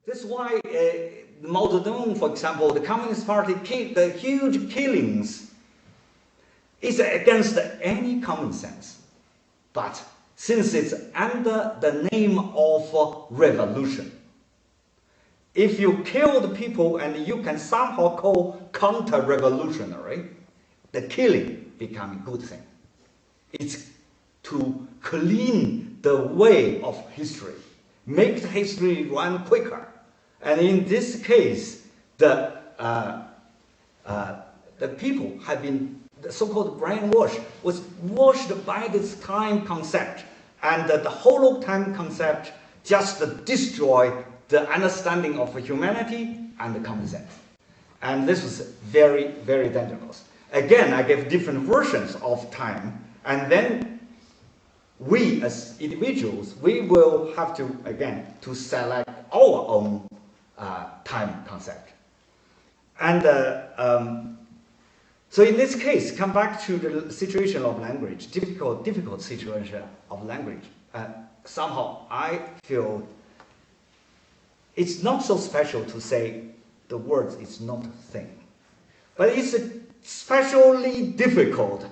That's why Mao Zedong, for example, the Communist Party, the huge killings is against any common sense. But since it's under the name of revolution, if you kill the people and you can somehow call counter-revolutionary, the killing becomes a good thing. It's to clean the way of history, make the history run quicker. And in this case, the people have been, the so-called brainwash, was washed by this time concept. And the hollow time concept just destroyed the understanding of humanity and the common sense. And this was very, very dangerous. Again, I gave different versions of time, and then we as individuals, we will have to, again, to select our own time concept. And so in this case, come back to the situation of language, difficult situation of language. Somehow I feel it's not so special to say the words is not a thing. But it's especially difficult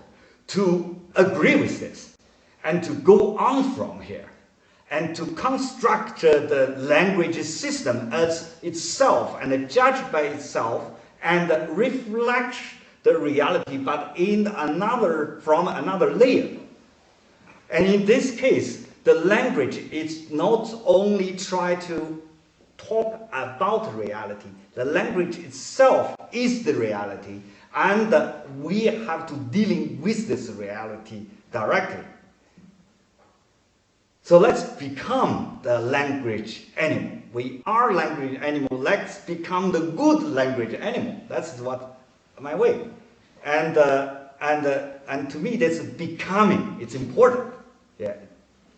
to agree with this and to go on from here and to construct the language system as itself and judge by itself and reflect the reality, but in from another layer. And in this case, the language is not only try to talk about reality, the language itself is the reality, and we have to dealing with this reality directly. So let's become the language animal. We are language animal. Let's become the good language animal. That's what my way. And to me, that's becoming. It's important. Yeah,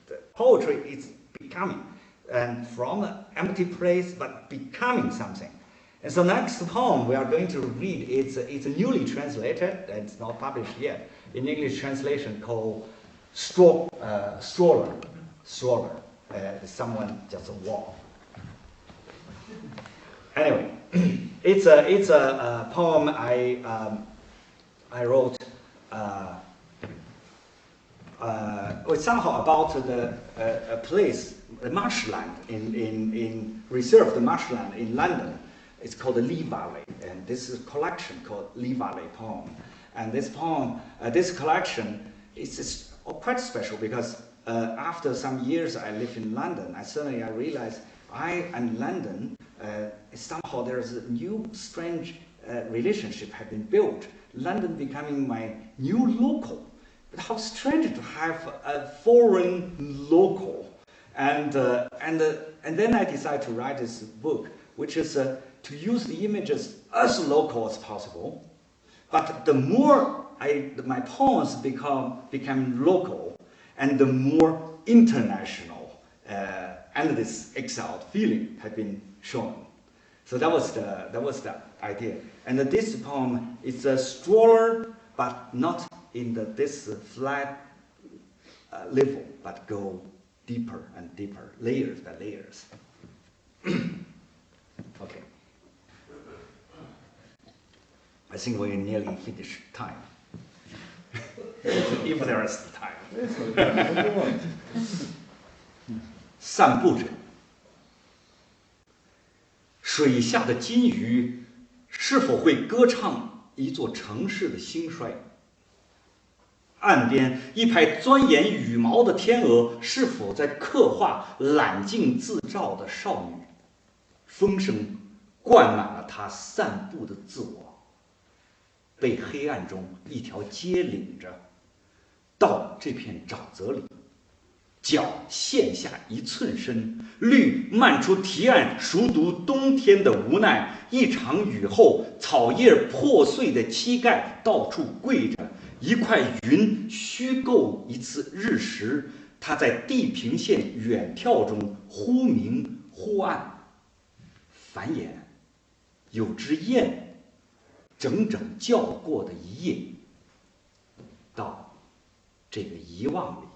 the poetry is becoming, and from an empty place, but becoming something. And so next poem we are going to read. It's newly translated. It's not published yet. In English translation called Stroller. Someone just walk. Anyway, it's a poem I wrote somehow about a place, the marshland in reserved marshland in London. It's called the Lee Valley, and this is a collection called Lee Valley poem. And this poem, this collection is quite special because after some years I lived in London, I realized I and London, somehow there's a new strange relationship had been built. London becoming my new local. But how strange to have a foreign local. And then I decided to write this book, which is to use the images as local as possible. But the more my poems became local, and the more international and this exiled feeling had been shown. So that was the idea. And this poem is a stroller, but not in this flat level, but go deeper and deeper, layers by layers. Okay. I think we nearly finished time. If there is time. 散步者，水下的金鱼是否会歌唱一座城市的兴衰？岸边一排钻研羽毛的天鹅是否在刻画揽镜自照的少女？风声灌满了她散步的自我，被黑暗中一条街领着，到这片沼泽里。 脚陷下1寸深，绿漫出堤岸，熟读冬天的无奈。一场雨后，草叶破碎的膝盖，到处跪着一块云，虚构一次日食。它在地平线远眺中忽明忽暗。繁衍，有只雁，整整叫过的一夜。到这个遗忘里。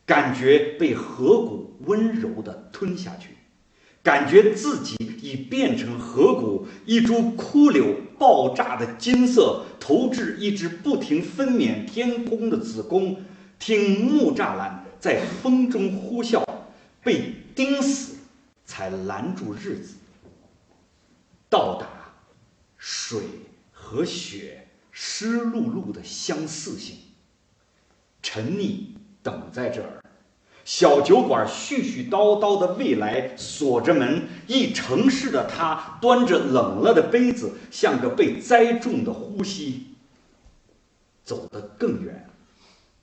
感觉被河谷温柔地吞下去，感觉自己已变成河谷，一株枯柳爆炸的金色投掷一只不停分娩天空的子宫，听木栅栏在风中呼啸，被钉死才拦住日子。到达水和雪湿漉漉的相似性，沉溺等在这儿。小酒馆絮絮叨叨的未来锁着门，一城市的他端着冷了的杯子，像个被栽种的呼吸，走得更远，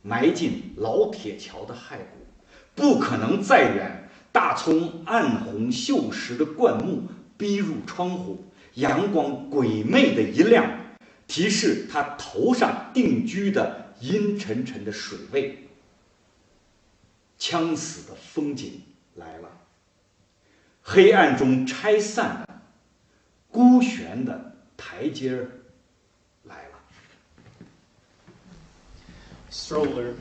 埋进老铁桥的骸骨，不可能再远。大葱暗红锈蚀的灌木逼入窗户，阳光鬼魅的一亮，提示他头上定居的阴沉沉的水位。呛死的风景来了，黑暗中拆散的孤悬的台阶儿来了。Stroller.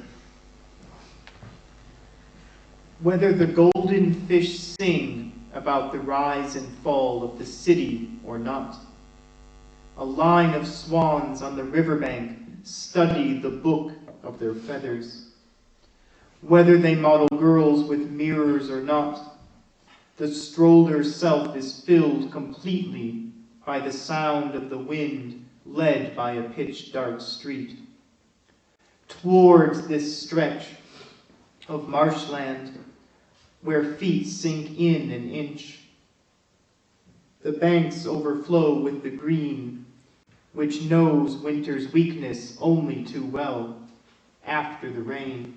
Whether the golden fish sing about the rise and fall of the city or not, a line of swans on the riverbank study the book of their feathers. Whether they model girls with mirrors or not, the stroller's self is filled completely by the sound of the wind led by a pitch-dark street. Towards this stretch of marshland where feet sink in an inch, the banks overflow with the green, which knows winter's weakness only too well after the rain.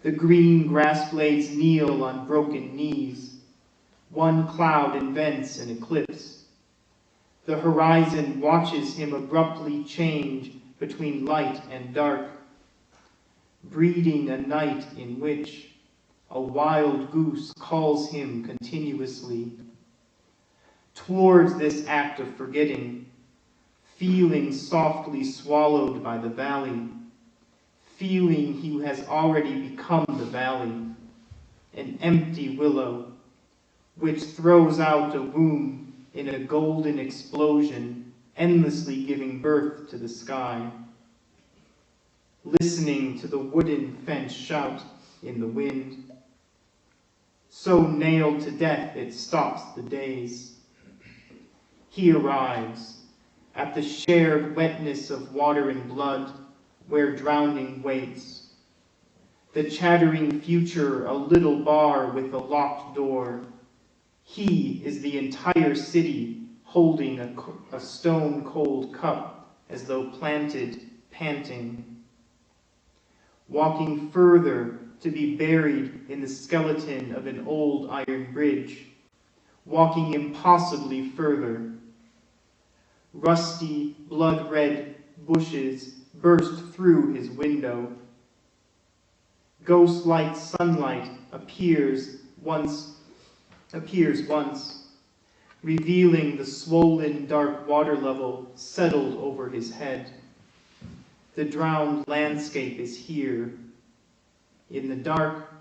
The green grass blades kneel on broken knees. One cloud invents an eclipse. The horizon watches him abruptly change between light and dark, breeding a night in which a wild goose calls him continuously. Towards this act of forgetting, feeling softly swallowed by the valley, feeling he has already become the valley, an empty willow, which throws out a womb in a golden explosion, endlessly giving birth to the sky. Listening to the wooden fence shout in the wind, so nailed to death it stops the days. He arrives at the shared wetness of water and blood, where drowning waits. The chattering future, a little bar with a locked door. He is the entire city, holding a stone-cold cup as though planted, panting. Walking further to be buried in the skeleton of an old iron bridge. Walking impossibly further. Rusty, blood-red bushes burst through his window. Ghost-like sunlight appears once, revealing the swollen dark water level settled over his head. The drowned landscape is here. In the dark,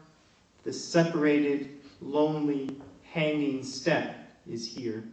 the separated, lonely, hanging step is here.